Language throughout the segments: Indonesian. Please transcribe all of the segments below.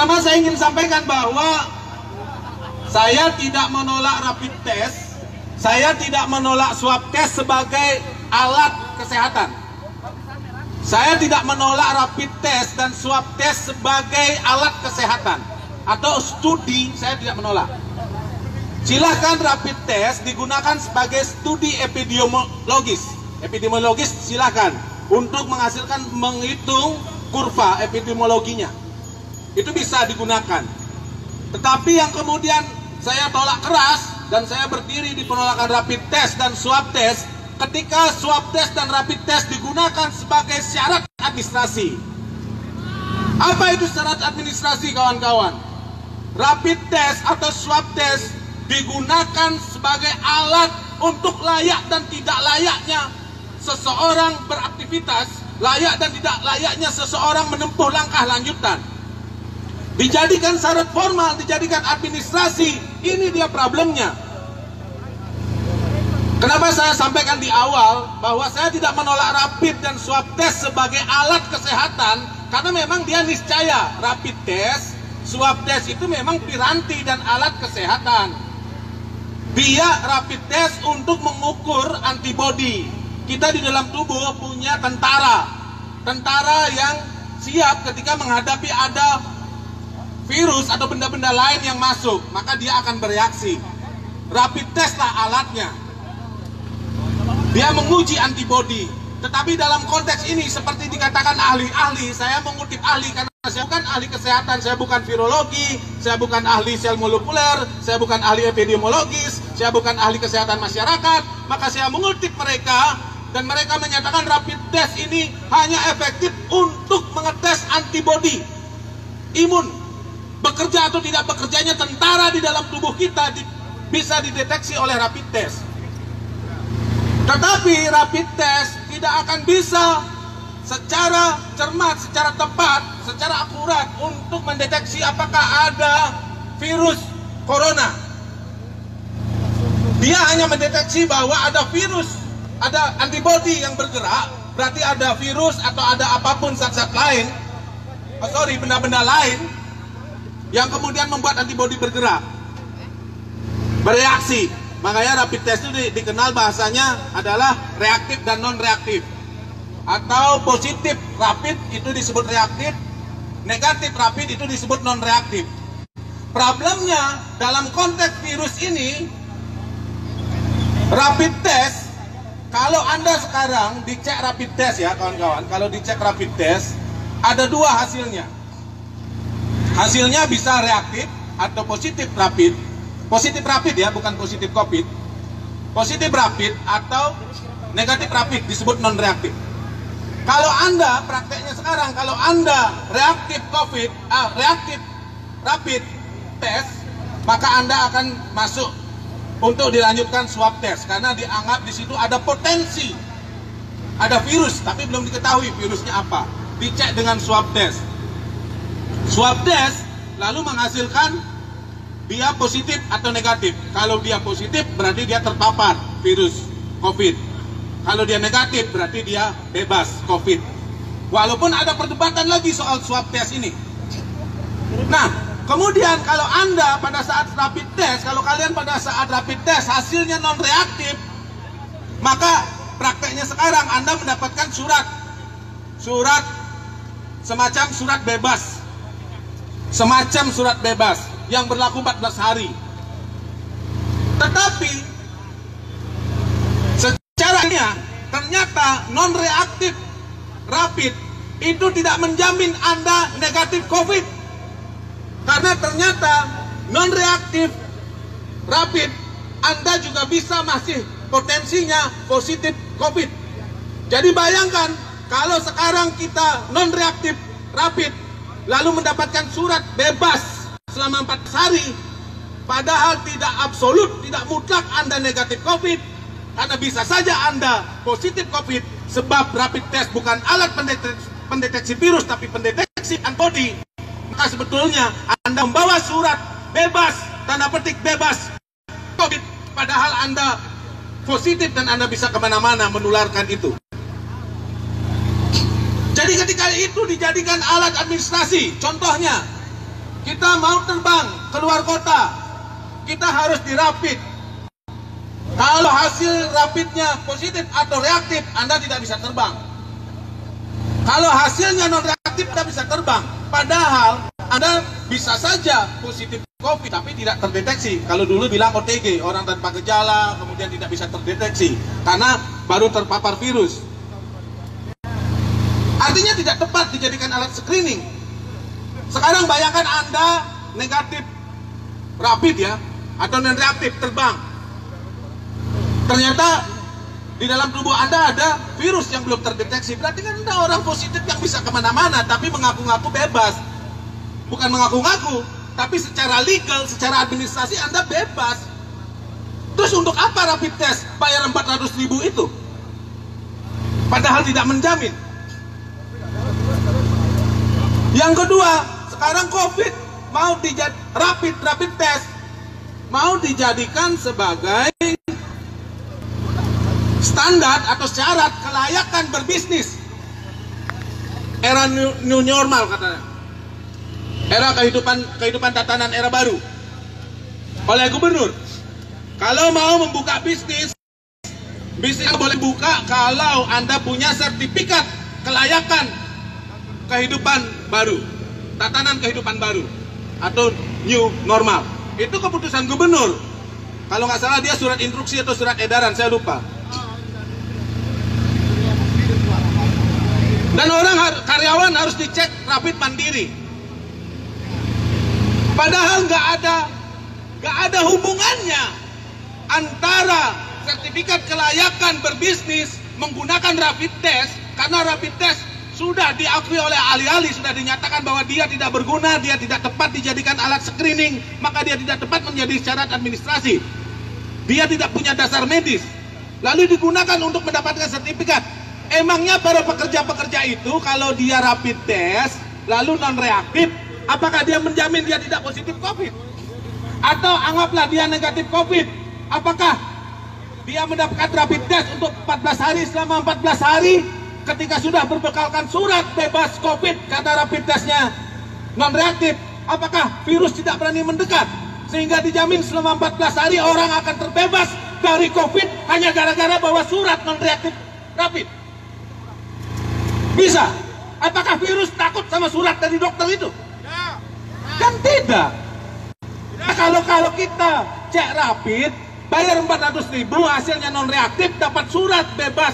Pertama saya ingin sampaikan bahwa saya tidak menolak rapid test, saya tidak menolak swab test sebagai alat kesehatan. Saya tidak menolak rapid test dan swab test sebagai alat kesehatan atau studi, saya tidak menolak. Silahkan rapid test digunakan sebagai studi epidemiologis. Epidemiologis silahkan untuk menghitung kurva epidemiologinya. Itu bisa digunakan. Tetapi yang kemudian saya tolak keras dan saya berdiri di penolakan rapid test dan swab test ketika swab test dan rapid test digunakan sebagai syarat administrasi. Apa itu syarat administrasi, kawan-kawan? Rapid test atau swab test digunakan sebagai alat untuk layak dan tidak layaknya seseorang beraktivitas, layak dan tidak layaknya seseorang menempuh langkah lanjutan. Dijadikan syarat formal, dijadikan administrasi, ini dia problemnya. Kenapa saya sampaikan di awal bahwa saya tidak menolak rapid dan swab test sebagai alat kesehatan, karena memang dia niscaya rapid test, swab test itu memang piranti dan alat kesehatan. Dia rapid test untuk mengukur antibodi. Kita di dalam tubuh punya tentara yang siap ketika menghadapi ada virus atau benda-benda lain yang masuk, maka dia akan bereaksi. Rapid test lah alatnya. Dia menguji antibodi. Tetapi dalam konteks ini seperti dikatakan ahli-ahli, saya mengutip ahli karena saya bukan ahli kesehatan, saya bukan virologi, saya bukan ahli sel molekuler, saya bukan ahli epidemiologis, saya bukan ahli kesehatan masyarakat, maka saya mengutip mereka dan mereka menyatakan rapid test ini hanya efektif untuk mengetes antibodi imun. Bekerja atau tidak bekerjanya tentara di dalam tubuh kita bisa dideteksi oleh rapid test. Tetapi rapid test tidak akan bisa secara cermat, secara tepat, secara akurat untuk mendeteksi apakah ada virus corona. Dia hanya mendeteksi bahwa ada virus, ada antibodi yang bergerak, berarti ada virus atau ada apapun zat-zat lain, benda-benda lain yang kemudian membuat antibodi bergerak, bereaksi. Makanya rapid test itu dikenal bahasanya adalah reaktif dan non-reaktif. Atau positif rapid itu disebut reaktif, negatif rapid itu disebut non-reaktif. Problemnya dalam konteks virus ini, rapid test, kalau Anda sekarang dicek rapid test ya kawan-kawan, kalau dicek rapid test, ada dua hasilnya. Hasilnya bisa reaktif atau positif rapid. Positif rapid ya, bukan positif COVID. Positif rapid atau negatif rapid disebut non-reaktif. Kalau Anda, prakteknya sekarang, kalau Anda reaktif COVID, reaktif rapid test, maka Anda akan masuk untuk dilanjutkan swab test. Karena dianggap di situ ada potensi, ada virus, tapi belum diketahui virusnya apa. Dicek dengan swab test. Swab test lalu menghasilkan dia positif atau negatif. Kalau dia positif berarti dia terpapar virus COVID. Kalau dia negatif berarti dia bebas COVID. Walaupun ada perdebatan lagi soal swab test ini. Nah, kemudian kalau Anda pada saat rapid test, kalau kalian pada saat rapid test hasilnya non-reaktif, maka prakteknya sekarang Anda mendapatkan surat semacam surat bebas. Semacam surat bebas yang berlaku 14 hari. Tetapi secaranya ternyata non-reaktif rapid itu tidak menjamin Anda negatif COVID. Karena ternyata non-reaktif rapid Anda juga bisa masih potensinya positif COVID. Jadi bayangkan kalau sekarang kita non-reaktif rapid lalu mendapatkan surat bebas selama 4 hari, padahal tidak absolut, tidak mutlak Anda negatif COVID, karena bisa saja Anda positif COVID, sebab rapid test bukan alat pendeteksi virus, tapi pendeteksi antibodi. Maka sebetulnya Anda membawa surat bebas, tanda petik bebas COVID, padahal Anda positif dan Anda bisa kemana-mana menularkan itu. Jadi ketika itu dijadikan alat administrasi, contohnya kita mau terbang keluar kota, kita harus dirapid. Kalau hasil rapidnya positif atau reaktif, Anda tidak bisa terbang. Kalau hasilnya non reaktif, Anda bisa terbang. Padahal Anda bisa saja positif COVID tapi tidak terdeteksi. Kalau dulu bilang OTG, orang tanpa gejala, kemudian tidak bisa terdeteksi karena baru terpapar virus. Artinya tidak tepat dijadikan alat screening. Sekarang bayangkan Anda negatif rapid ya, atau non reaktif terbang. Ternyata di dalam tubuh Anda ada virus yang belum terdeteksi. Berarti kan Anda orang positif yang bisa kemana-mana, tapi mengaku-ngaku bebas. Bukan mengaku-ngaku, tapi secara legal, secara administrasi Anda bebas. Terus untuk apa rapid test bayar 400.000 itu? Padahal tidak menjamin. Yang kedua, sekarang COVID mau rapid test mau dijadikan sebagai standar atau syarat kelayakan berbisnis. Era new normal katanya. Era kehidupan tatanan era baru. Oleh gubernur. Kalau mau membuka bisnis boleh buka kalau Anda punya sertifikat kelayakan kehidupan baru, tatanan kehidupan baru atau new normal. Itu keputusan gubernur. Kalau nggak salah dia surat instruksi atau surat edaran, saya lupa. Dan karyawan harus dicek rapid mandiri. Padahal nggak ada hubungannya antara sertifikat kelayakan berbisnis menggunakan rapid test, karena rapid test sudah diakui oleh ahli-ahli, sudah dinyatakan bahwa dia tidak berguna, dia tidak tepat dijadikan alat screening, maka dia tidak tepat menjadi syarat administrasi. Dia tidak punya dasar medis, lalu digunakan untuk mendapatkan sertifikat. Emangnya para pekerja-pekerja itu kalau dia rapid test lalu non reaktif, apakah dia menjamin dia tidak positif COVID? Atau anggaplah dia negatif COVID, apakah dia mendapatkan rapid test untuk 14 hari, selama 14 hari ketika sudah berbekalkan surat bebas COVID karena rapid testnya non reaktif, apakah virus tidak berani mendekat sehingga dijamin selama 14 hari orang akan terbebas dari COVID hanya gara-gara bawa surat non reaktif rapid? Bisa. Apakah virus takut sama surat dari dokter itu? Kan tidak. Nah, kalau kita cek rapid, bayar 400.000, hasilnya non reaktif, dapat surat bebas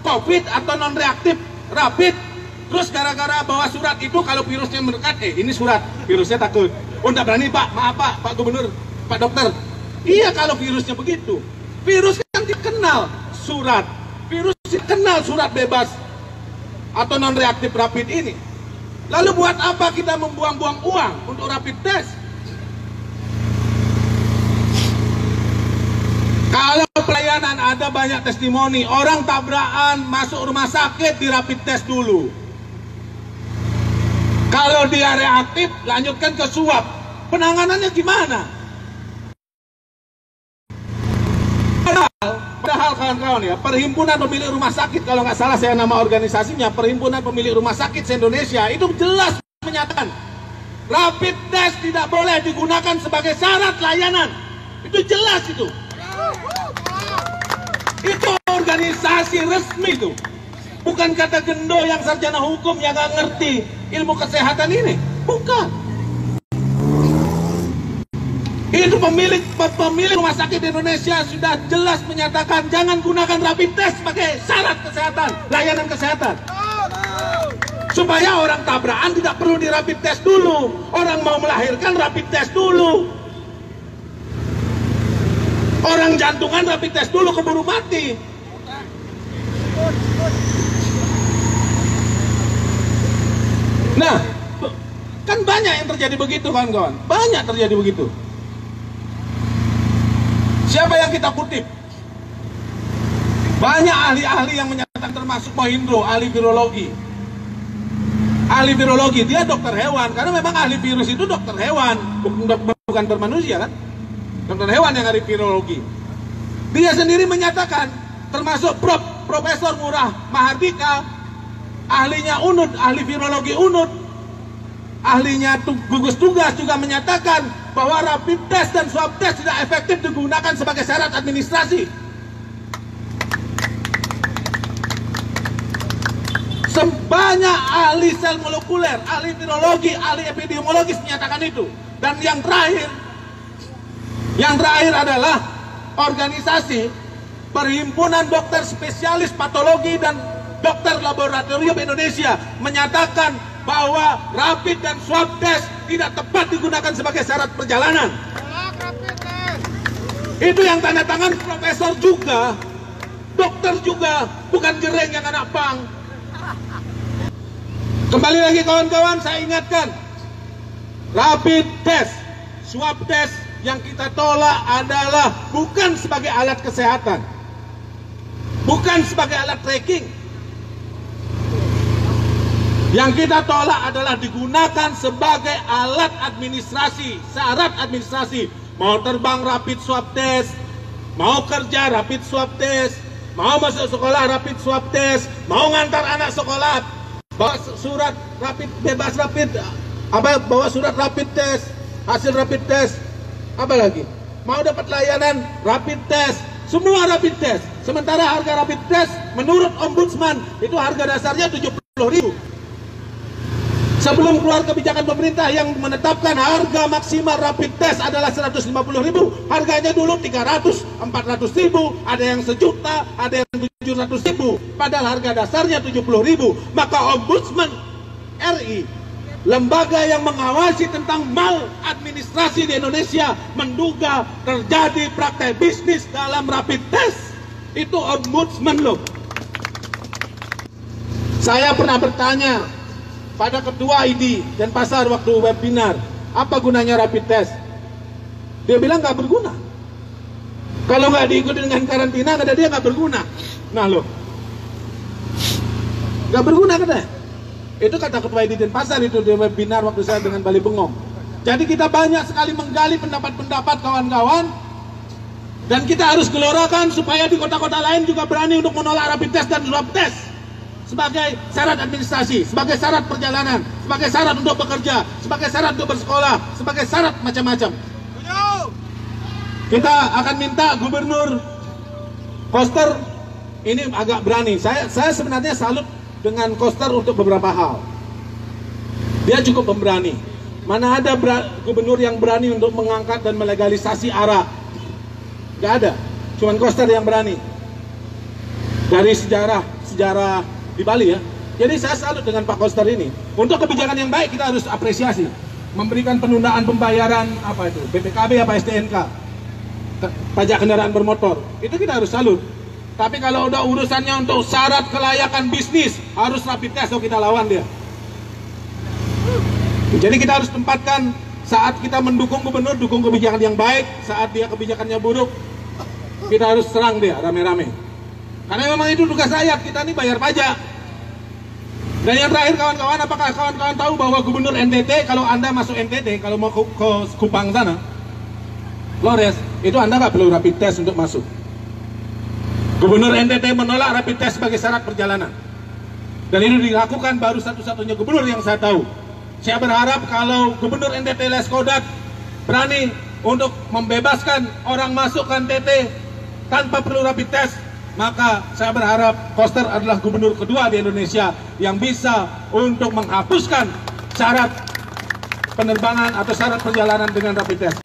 COVID atau non reaktif rapid, terus gara-gara bawa surat itu kalau virusnya mendekat, ini surat, virusnya takut. Oh, enggak berani Pak, maaf Pak Gubernur, Pak Dokter. Iya, kalau virusnya begitu. Virus kan dikenal surat, virus dikenal surat bebas atau non reaktif rapid ini. Lalu buat apa kita membuang-buang uang untuk rapid test? Kalau pelayanan ada banyak testimoni, orang tabrakan masuk rumah sakit di rapid test dulu. Kalau dia reaktif, lanjutkan ke swab. Penanganannya gimana? Padahal kawan-kawan ya, Perhimpunan Pemilik Rumah Sakit, kalau nggak salah saya nama organisasinya, Perhimpunan Pemilik Rumah Sakit se-Indonesia, itu jelas menyatakan rapid test tidak boleh digunakan sebagai syarat layanan. Itu jelas itu. Itu organisasi resmi itu. Bukan kata Gendo yang sarjana hukum yang nggak ngerti ilmu kesehatan ini. Bukan. Itu pemilik rumah sakit di Indonesia sudah jelas menyatakan jangan gunakan rapid test sebagai syarat kesehatan, layanan kesehatan. Supaya orang tabrakan tidak perlu di rapid test dulu. Orang mau melahirkan rapid test dulu. Orang jantungan rapid test dulu keburu mati. Nah, kan banyak yang terjadi begitu kawan-kawan. Banyak terjadi begitu. Siapa yang kita kutip? Banyak ahli-ahli yang menyatakan, termasuk Mohindro, ahli virologi. Ahli virologi, dia dokter hewan, karena memang ahli virus itu dokter hewan, bukan bermanusia kan? Dokter hewan yang ahli virologi. Dia sendiri menyatakan, termasuk Profesor Ngurah Mahardika, ahlinya UNUD, ahli virologi UNUD, ahlinya gugus tugas juga menyatakan bahwa rapid test dan swab test tidak efektif digunakan sebagai syarat administrasi. Sebanyak ahli sel molekuler, ahli virologi, ahli epidemiologis menyatakan itu. Dan yang terakhir adalah organisasi Perhimpunan Dokter Spesialis Patologi dan Dokter Laboratorium Indonesia menyatakan bahwa rapid dan swab test tidak tepat digunakan sebagai syarat perjalanan. Itu yang tanda tangan profesor juga, dokter juga, bukan jereng yang anak pang. Kembali lagi kawan-kawan, saya ingatkan, rapid test, swab test yang kita tolak adalah bukan sebagai alat kesehatan, bukan sebagai alat tracking. Yang kita tolak adalah digunakan sebagai alat administrasi, syarat administrasi. Mau terbang rapid swab test, mau kerja rapid swab test, mau masuk sekolah rapid swab test, mau ngantar anak sekolah bawa surat rapid, bebas rapid, bawa surat rapid test, hasil rapid test, apa lagi? Mau dapat layanan rapid test, semua rapid test. Sementara harga rapid test menurut Ombudsman itu harga dasarnya 70.000. Sebelum keluar kebijakan pemerintah yang menetapkan harga maksimal rapid test adalah 150.000, harganya dulu 300, 400.000, ada yang sejuta, ada yang 700.000, padahal harga dasarnya 70.000. Maka Ombudsman RI, lembaga yang mengawasi tentang maladministrasi di Indonesia, menduga terjadi praktek bisnis dalam rapid test. Itu Ombudsman loh. Saya pernah bertanya pada Ketua ID Denpasar waktu webinar, apa gunanya rapid test? Dia bilang nggak berguna. Kalau nggak diikuti dengan karantina, kata dia nggak berguna. Nah loh, nggak berguna katanya. Itu kata Ketua ID Denpasar itu di webinar waktu saya dengan Bali Bengong. Jadi kita banyak sekali menggali pendapat-pendapat kawan-kawan, dan kita harus gelorakan supaya di kota-kota lain juga berani untuk menolak rapid test dan swab test sebagai syarat administrasi, sebagai syarat perjalanan, sebagai syarat untuk bekerja, sebagai syarat untuk bersekolah, sebagai syarat macam-macam. Kita akan minta Gubernur Koster ini agak berani. Saya sebenarnya salut dengan Koster untuk beberapa hal. Dia cukup pemberani. Mana ada gubernur yang berani untuk mengangkat dan melegalisasi arak? Gak ada. Cuman Koster yang berani. Dari sejarah di Bali ya. Jadi saya salut dengan Pak Koster ini. Untuk kebijakan yang baik kita harus apresiasi. Memberikan penundaan pembayaran apa itu? BPKB apa STNK? Pajak kendaraan bermotor. Itu kita harus salut. Tapi kalau udah urusannya untuk syarat kelayakan bisnis, harus rapid test, so kita lawan dia. Jadi kita harus tempatkan saat kita mendukung gubernur, dukung kebijakan yang baik. Saat dia kebijakannya buruk, kita harus serang dia rame-rame. Karena memang itu tugas rakyat, kita ini bayar pajak. Dan yang terakhir kawan-kawan, apakah kawan-kawan tahu bahwa Gubernur NTT, kalau Anda masuk NTT, kalau mau ke Kupang sana, Flores, itu Anda nggak perlu rapid test untuk masuk. Gubernur NTT menolak rapid test sebagai syarat perjalanan. Dan itu dilakukan baru satu-satunya gubernur yang saya tahu. Saya berharap kalau Gubernur NTT Leskodat berani untuk membebaskan orang masuk ke NTT tanpa perlu rapid test, maka saya berharap Koster adalah gubernur kedua di Indonesia yang bisa untuk menghapuskan syarat penerbangan atau syarat perjalanan dengan rapid test.